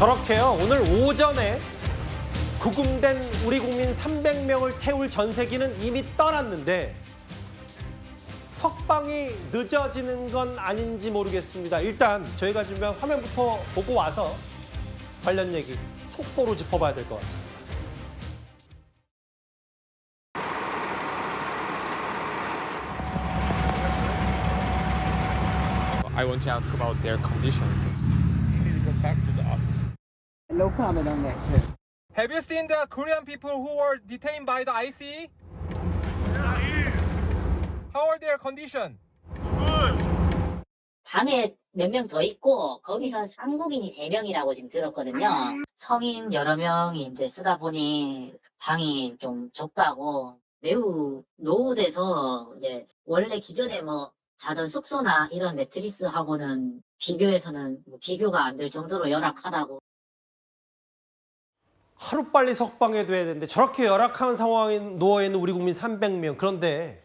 저렇게요. 오늘 오전에 구금된 우리 국민 300명을 태울 전세기는 이미 떠났는데 석방이 늦어지는 건 아닌지 모르겠습니다. 일단 저희가 준비한 화면부터 보고 와서 관련 얘기 속보로 짚어봐야 될 것 같습니다. I want to ask about their conditions. You need to contact the office. No comment on that, sir. Have you seen the Korean people who were detained by the ICE? How are their condition? 방에 몇 명 더 있고 거기서 한국인이 3명이라고 지금 들었거든요. 성인 여러 명이 이제 쓰다 보니 방이 좀 좁다고 매우 노후돼서 이제 원래 기존에 뭐 자던 숙소나 이런 매트리스하고는 비교해서는 비교가 안 될 정도로 열악하다고. 하루빨리 석방해야 되는데 저렇게 열악한 상황에 누워있는 우리 국민 300명. 그런데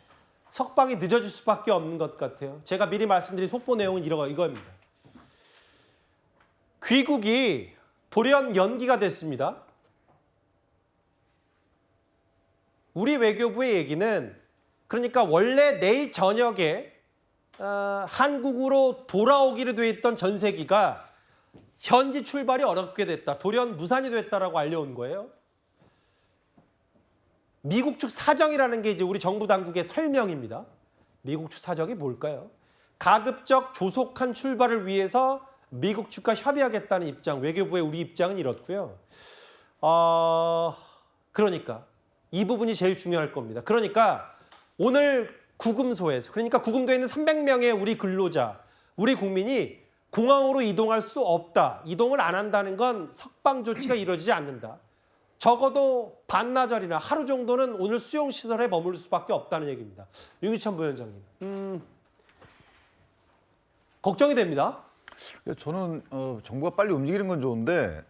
석방이 늦어질 수밖에 없는 것 같아요. 제가 미리 말씀드린 속보 내용은 이거입니다. 귀국이 돌연 연기가 됐습니다. 우리 외교부의 얘기는 그러니까 원래 내일 저녁에 한국으로 돌아오기로 돼 있던 전세기가 현지 출발이 어렵게 됐다. 돌연 무산이 됐다라고 알려온 거예요. 미국 측 사정이라는 게 이제 우리 정부 당국의 설명입니다. 미국 측 사정이 뭘까요? 가급적 조속한 출발을 위해서 미국 측과 협의하겠다는 입장, 외교부의 우리 입장은 이렇고요. 그러니까 이 부분이 제일 중요할 겁니다. 그러니까 오늘 구금소에서, 그러니까 구금되어 있는 300명의 우리 근로자, 우리 국민이 공항으로 이동할 수 없다. 이동을 안 한다는 건 석방 조치가 이루어지지 않는다. 적어도 반나절이나 하루 정도는 오늘 수용시설에 머물 수밖에 없다는 얘기입니다. 윤기천 부위원장님. 걱정이 됩니다. 저는 정부가 빨리 움직이는 건 좋은데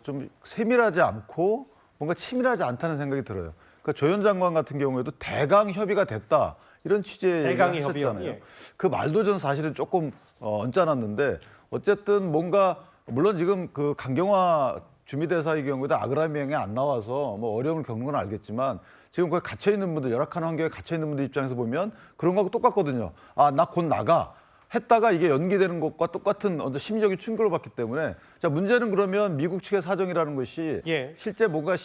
좀 세밀하지 않고 뭔가 치밀하지 않다는 생각이 들어요. 그러니까 조 현 장관 같은 경우에도 대강 협의가 됐다. 이런 취지의 대강의 얘기를 협의요? 했잖아요. 예. 그 말도 전 사실은 조금 언짢았는데 어쨌든 뭔가 물론 지금 그 강경화 주미대사의 경우에도 아그라미행에 안 나와서 뭐 어려움을 겪는 건 알겠지만 지금 거기 갇혀 있는 분들, 열악한 환경에 갇혀 있는 분들 입장에서 보면 그런 거하고 똑같거든요. 아, 나 곧 나가. 했다가 이게 연기되는 것과 똑같은 심리적인 충격을 받기 때문에 자, 문제는 그러면 미국 측의 사정이라는 것이 실제 뭔가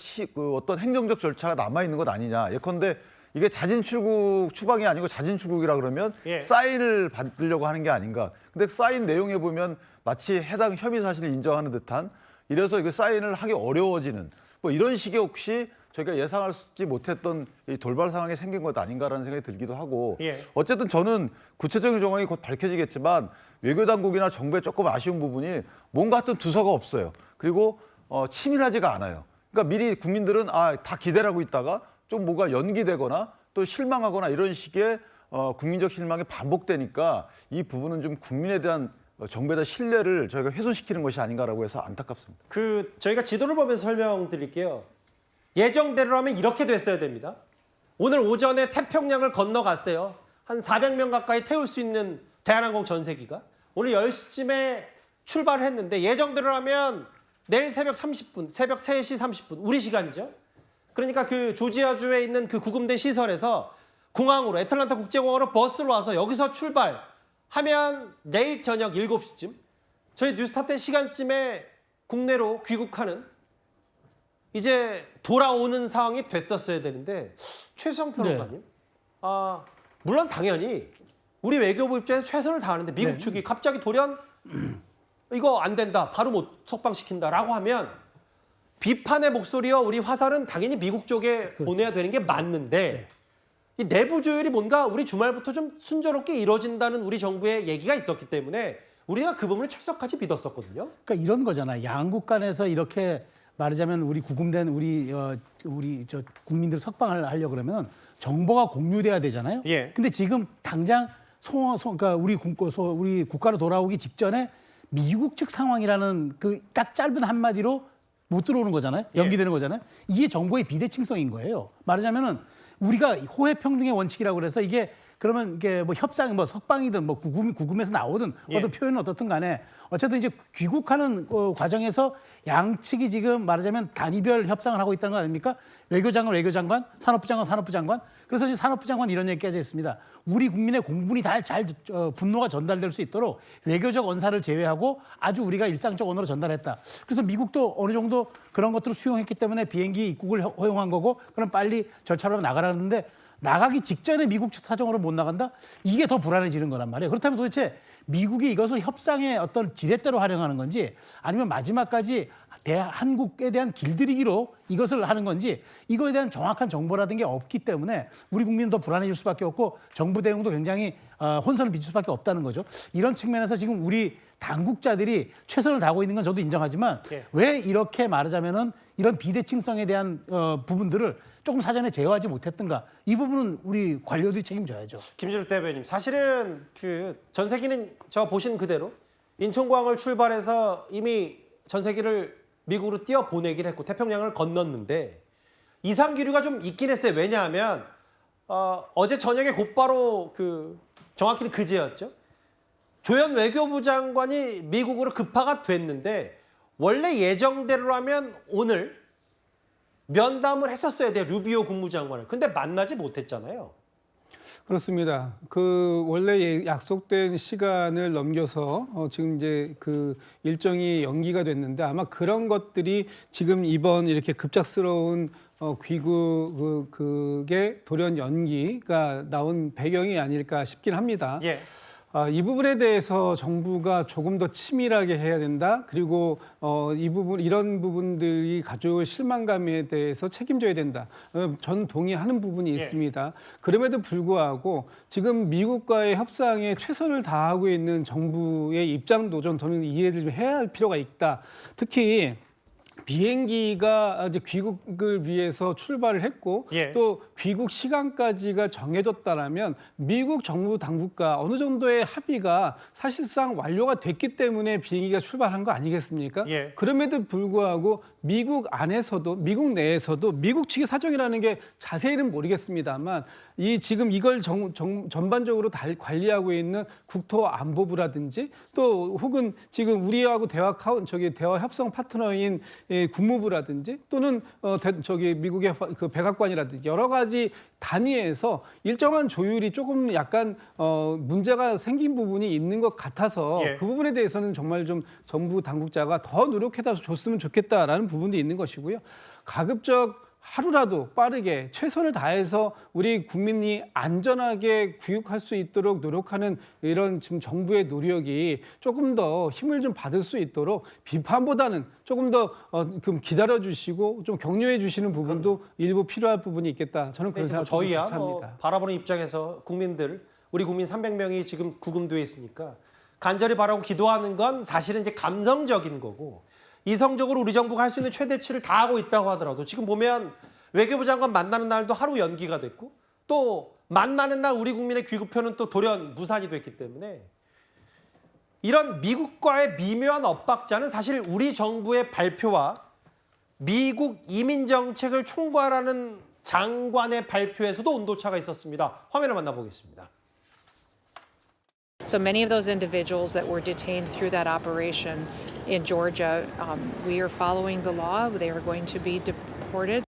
어떤 행정적 절차가 남아 있는 것 아니냐. 예컨대 이게 자진 출국 추방이 아니고 자진 출국이라 그러면 사인을 받으려고 하는 게 아닌가. 근데 사인 내용에 보면 마치 해당 협의 사실을 인정하는 듯한 이래서 그 사인을 하기 어려워지는 뭐 이런 식의 혹시 저희가 예상하지 못했던 이 돌발 상황이 생긴 것 아닌가라는 생각이 들기도 하고 어쨌든 저는 구체적인 정황이 곧 밝혀지겠지만 외교당국이나 정부에 조금 아쉬운 부분이 뭔가 하여튼 두서가 없어요. 그리고 치밀하지가 않아요. 그러니까 미리 국민들은 다 기대하고 있다가 좀 뭐가 연기되거나 또 실망하거나 이런 식의 국민적 실망이 반복되니까 이 부분은 좀 국민에 대한 정부에 대한 신뢰를 저희가 훼손시키는 것이 아닌가라고 해서 안타깝습니다. 저희가 지도를 보면서 설명드릴게요. 예정대로라면 이렇게 됐어야 됩니다. 오늘 오전에 태평양을 건너갔어요. 한 400명 가까이 태울 수 있는 대한항공 전세기가 오늘 10시쯤에 출발을 했는데 예정대로라면 내일 새벽 30분, 새벽 3시 30분 우리 시간이죠. 그러니까 그 조지아주에 있는 그 구금된 시설에서 공항으로 애틀랜타 국제공항으로 버스로 와서 여기서 출발하면 내일 저녁 7시쯤 저희 뉴스탑 시간쯤에 국내로 귀국하는 이제 돌아오는 상황이 됐었어야 되는데 최수영 평론가님, 물론 당연히 우리 외교부 입장에서 최선을 다하는데 미국 측이 갑자기 돌연 이거 안 된다, 바로 못 석방시킨다라고 하면 비판의 목소리와 우리 화살은 당연히 미국 쪽에 보내야 되는 게 맞는데 이 내부 조율이 뭔가 우리 주말부터 좀 순조롭게 이루어진다는 우리 정부의 얘기가 있었기 때문에 우리가 그 부분을 철석같이 믿었었거든요. 그러니까 이런 거잖아요. 양국 간에서 이렇게 말하자면 우리 구금된 우리 국민들 석방을 하려고 그러면 정보가 공유돼야 되잖아요. 근데 지금 당장 그러니까 우리 국가로 돌아오기 직전에 미국 측 상황이라는 그 딱 짧은 한마디로 못 들어오는 거잖아요. 연기되는 거잖아요. 이게 정보의 비대칭성인 거예요. 말하자면은 우리가 호혜평등의 원칙이라고 그래서 이게 그러면 이게 뭐 협상, 뭐 석방이든 뭐 구금에서 나오든 어떤 표현은 어떻든 간에 어쨌든 이제 귀국하는 과정에서 양측이 지금 말하자면 단위별 협상을 하고 있다는 거 아닙니까? 외교장관, 외교장관, 산업부 장관, 산업부 장관. 그래서 이제 산업부 장관 이런 얘기까지 했습니다. 우리 국민의 공분이 잘 분노가 전달될 수 있도록 외교적 언사를 제외하고 아주 우리가 일상적 언어로 전달했다. 그래서 미국도 어느 정도 그런 것들을 수용했기 때문에 비행기 입국을 허용한 거고 그럼 빨리 절차로 나가라는데 나가기 직전에 미국 사정으로 못 나간다? 이게 더 불안해지는 거란 말이에요. 그렇다면 도대체 미국이 이것을 협상의 어떤 지렛대로 활용하는 건지 아니면 마지막까지 한국에 대한 길들이기로 이것을 하는 건지 이거에 대한 정확한 정보라든 게 없기 때문에 우리 국민은 더 불안해질 수밖에 없고 정부 대응도 굉장히 혼선을 빚을 수밖에 없다는 거죠. 이런 측면에서 지금 우리 당국자들이 최선을 다하고 있는 건 저도 인정하지만 왜 이렇게 말하자면은 이런 비대칭성에 대한 부분들을 조금 사전에 제어하지 못했던가 이 부분은 우리 관료들이 책임져야죠. 김준일 대변인, 사실은 그 전세기는 저 보신 그대로 인천공항을 출발해서 이미 전세기를 미국으로 띄어 보내긴 했고 태평양을 건넜는데 이상 기류가 좀 있긴 했어요. 왜냐하면 어제 저녁에 곧바로 정확히는 그제였죠. 조현 외교부 장관이 미국으로 급파가 됐는데 원래 예정대로라면 오늘 면담을 했었어야 돼요. 루비오 국무장관을. 근데 만나지 못했잖아요. 그렇습니다. 원래 약속된 시간을 넘겨서 지금 이제 일정이 연기가 됐는데 아마 그런 것들이 지금 이번 이렇게 급작스러운 귀국의 돌연 연기가 나온 배경이 아닐까 싶긴 합니다. 예. 이 부분에 대해서 정부가 조금 더 치밀하게 해야 된다. 그리고 이런 부분들이 가져올 실망감에 대해서 책임져야 된다. 저는 동의하는 부분이 있습니다. 그럼에도 불구하고 지금 미국과의 협상에 최선을 다하고 있는 정부의 입장도 저는 이해를 좀 해야 할 필요가 있다. 특히 비행기가 이제 귀국을 위해서 출발을 했고 또 귀국 시간까지가 정해졌다라면 미국 정부 당국과 어느 정도의 합의가 사실상 완료가 됐기 때문에 비행기가 출발한 거 아니겠습니까? 그럼에도 불구하고 미국 안에서도 미국 내에서도 미국 측의 사정이라는 게 자세히는 모르겠습니다만 지금 이걸 전반적으로 관리하고 있는 국토안보부라든지 또 혹은 지금 우리하고 대화 협상 파트너인 국무부라든지 또는 미국의 백악관이라든지 여러 가지 단위에서 일정한 조율이 조금 약간 문제가 생긴 부분이 있는 것 같아서 그 부분에 대해서는 정말 좀 정부 당국자가 더 노력해다 줬으면 좋겠다라는 부분도 있는 것이고요. 가급적 하루라도 빠르게 최선을 다해서 우리 국민이 안전하게 귀국할 수 있도록 노력하는 이런 지금 정부의 노력이 조금 더 힘을 좀 받을 수 있도록 비판보다는 조금 더 기다려주시고 좀 격려해 주시는 부분도 일부 필요할 부분이 있겠다. 저는 그런 생각을 저희야 합니다. 바라보는 입장에서 우리 국민 300명이 지금 구금돼 있으니까 간절히 바라고 기도하는 건 사실은 이제 감성적인 거고 이성적으로 우리 정부가 할 수 있는 최대치를 다하고 있다고 하더라도 지금 보면 외교부 장관 만나는 날도 하루 연기가 됐고 또 만나는 날 우리 국민의 귀국표는 또 돌연 무산이 됐기 때문에 이런 미국과의 미묘한 엇박자는 사실 우리 정부의 발표와 미국 이민 정책을 총괄하는 장관의 발표에서도 온도차가 있었습니다. 화면을 만나보겠습니다. So many of those individuals that were detained through that operation in Georgia, we are following the law. They are going to be deported.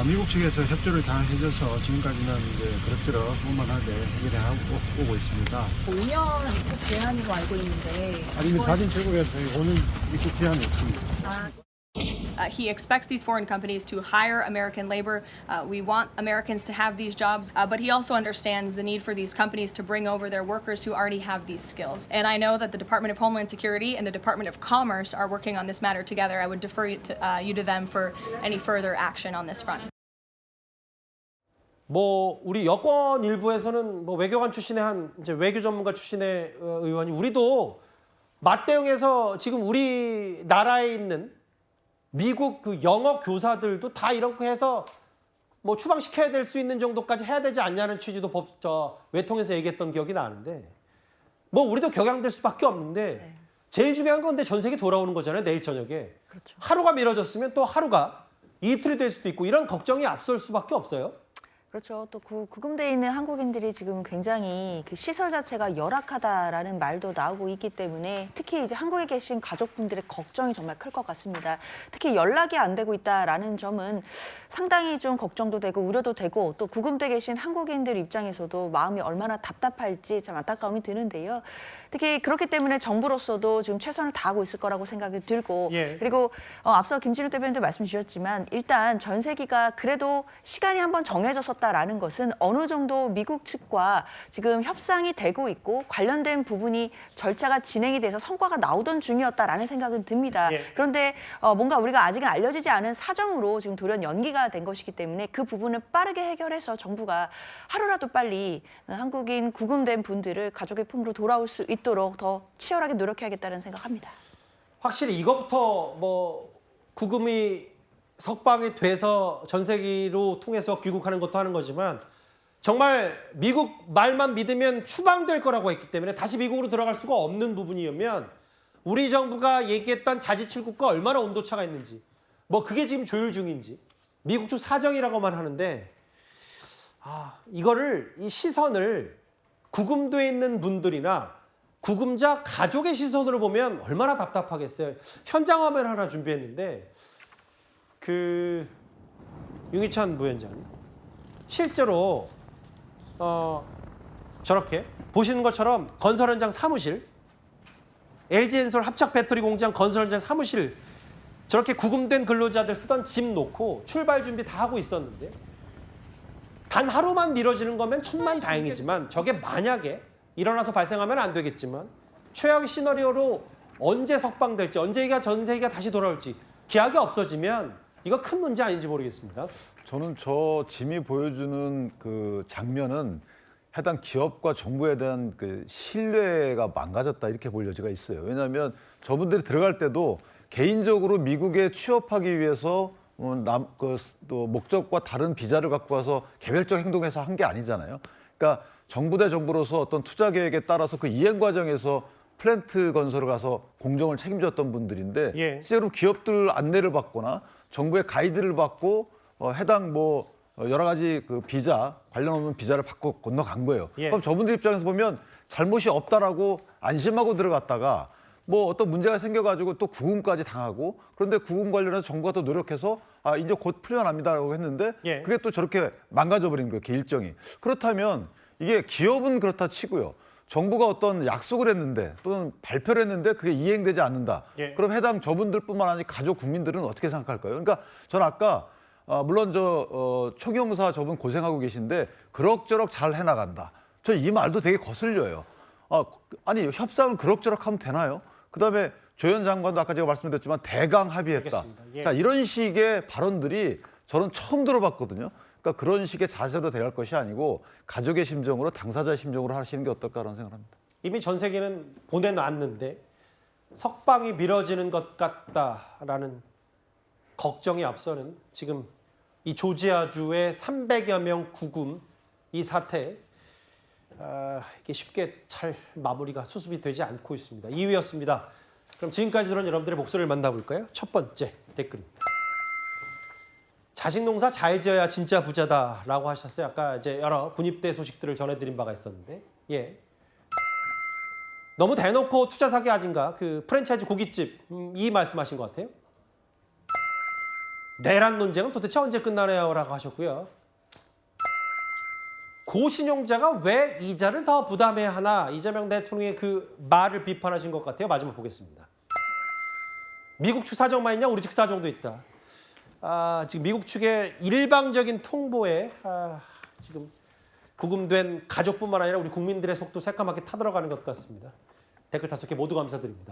미국 측에서 협조를 다 해줘서 지금까지는 이제 그럭저럭 원만하게 해결하고 오고 있습니다. 5년 입국 제한으로 알고 있는데 아니면 사진 제공에 저희 오늘 입국 제한이 없습니다. He expects these foreign companies to hire American labor. We want Americans to have these jobs, but he also understands the need for these companies to bring over their workers who already have these skills. And I know that the Department of Homeland Security and the Department of Commerce are working on this matter together. I would defer you to them for any further action on this front. 우리 여권 일부에서는 외교관 출신의 이제 외교 전문가 출신의 의원이 우리도 맞대응해서 지금 우리나라에 있는 미국 영어 교사들도 다 이렇게 해서 추방시켜야 될 수 있는 정도까지 해야 되지 않냐는 취지도 외통에서 얘기했던 기억이 나는데 우리도 격양될 수밖에 없는데 제일 중요한 건 근데 전세계 돌아오는 거잖아요. 내일 저녁에. 하루가 미뤄졌으면 또 하루가 이틀이 될 수도 있고 이런 걱정이 앞설 수밖에 없어요. 그렇죠. 또 구금돼 있는 한국인들이 지금 굉장히 그 시설 자체가 열악하다라는 말도 나오고 있기 때문에 특히 이제 한국에 계신 가족분들의 걱정이 정말 클 것 같습니다. 특히 연락이 안 되고 있다라는 점은 상당히 좀 걱정도 되고 우려도 되고 또 구금돼 계신 한국인들 입장에서도 마음이 얼마나 답답할지 참 안타까움이 드는데요. 특히 그렇기 때문에 정부로서도 지금 최선을 다하고 있을 거라고 생각이 들고 그리고 앞서 김진욱 대변인도 말씀 주셨지만 일단 전세기가 그래도 시간이 한번 정해졌었다라는 것은 어느 정도 미국 측과 지금 협상이 되고 있고 관련된 부분이 절차가 진행이 돼서 성과가 나오던 중이었다라는 생각은 듭니다. 그런데 뭔가 우리가 아직은 알려지지 않은 사정으로 지금 돌연 연기가 된 것이기 때문에 그 부분을 빠르게 해결해서 정부가 하루라도 빨리 한국인 구금된 분들을 가족의 품으로 돌아올 수 있도록 더 치열하게 노력해야겠다는 생각합니다. 확실히 이것부터 뭐 구금이 석방이 돼서 전세기로 통해서 귀국하는 것도 하는 거지만 정말 미국 말만 믿으면 추방될 거라고 했기 때문에 다시 미국으로 들어갈 수가 없는 부분이면 우리 정부가 얘기했던 자지출국과 얼마나 온도차가 있는지 뭐 그게 지금 조율 중인지 미국 측 사정이라고만 하는데 이거를 이 시선을 구금돼 있는 분들이나 구금자 가족의 시선으로 보면 얼마나 답답하겠어요. 현장 화면 하나 준비했는데 윤희찬 부위원장님 실제로 저렇게 보시는 것처럼 건설 현장 사무실 LG엔솔 합작 배터리 공장 건설 현장 사무실 저렇게 구금된 근로자들 쓰던 집 놓고 출발 준비 다 하고 있었는데 단 하루만 미뤄지는 거면 천만다행이지만 저게 만약에 일어나서 발생하면 안 되겠지만 최악의 시나리오로 언제 석방될지 언제가 전세기가 다시 돌아올지 기약이 없어지면 이거 큰 문제 아닌지 모르겠습니다. 저는 저 짐이 보여주는 그 장면은 해당 기업과 정부에 대한 그 신뢰가 망가졌다 이렇게 볼 여지가 있어요. 왜냐하면 저분들이 들어갈 때도 개인적으로 미국에 취업하기 위해서 또 목적과 다른 비자를 갖고 와서 개별적 행동해서 한 게 아니잖아요. 그러니까 정부 대 정부로서 어떤 투자 계획에 따라서 그 이행 과정에서 플랜트 건설을 가서 공정을 책임졌던 분들인데 실제로 기업들 안내를 받거나 정부의 가이드를 받고 해당 뭐 여러 가지 그 비자 관련 없는 비자를 받고 건너간 거예요. 그럼 저분들 입장에서 보면 잘못이 없다라고 안심하고 들어갔다가 뭐 어떤 문제가 생겨가지고 또 구금까지 당하고 그런데 구금 관련해서 정부가 또 노력해서 이제 곧 풀려납니다라고 했는데 그게 또 저렇게 망가져버린 거예요. 그 일정이. 그렇다면 이게 기업은 그렇다 치고요. 정부가 어떤 약속을 했는데 또는 발표를 했는데 그게 이행되지 않는다. 그럼 해당 저분들뿐만 아니라 가족 국민들은 어떻게 생각할까요? 그러니까 저는 아까 물론 총영사 저분 고생하고 계신데 그럭저럭 잘 해나간다. 저 이 말도 되게 거슬려요. 아니 협상을 그럭저럭 하면 되나요? 그다음에 조현 장관도 아까 제가 말씀드렸지만 대강 합의했다. 자, 이런 식의 발언들이 저는 처음 들어봤거든요. 그러니까 그런 식의 자세도 돼갈 것이 아니고 가족의 심정으로 당사자의 심정으로 하시는 게 어떨까라는 생각을 합니다. 이미 전세기는 보내놨는데 석방이 미뤄지는 것 같다라는 걱정이 앞서는 지금 이 조지아주의 300여 명 구금 이 사태 이게 쉽게 잘 마무리가 수습이 되지 않고 있습니다. 2위였습니다. 그럼 지금까지 들은 여러분들의 목소리를 만나볼까요? 첫 번째 댓글입니다. 자식 농사 잘 지어야 진짜 부자다라고 하셨어요. 아까 이제 여러 군입대 소식들을 전해드린 바가 있었는데, 너무 대놓고 투자 사기 아닌가? 그 프랜차이즈 고깃집 이 말씀하신 것 같아요. 내란 논쟁은 도대체 언제 끝나나요라고 하셨고요. 고신용자가 왜 이자를 더 부담해야 하나? 이재명 대통령의 그 말을 비판하신 것 같아요. 마지막 보겠습니다. 미국 측 사정만 있냐? 우리 측 사정도 있다. 지금 미국 측의 일방적인 통보에 지금 구금된 가족뿐만 아니라 우리 국민들의 속도 새까맣게 타들어가는 것 같습니다. 댓글 5개 모두 감사드립니다.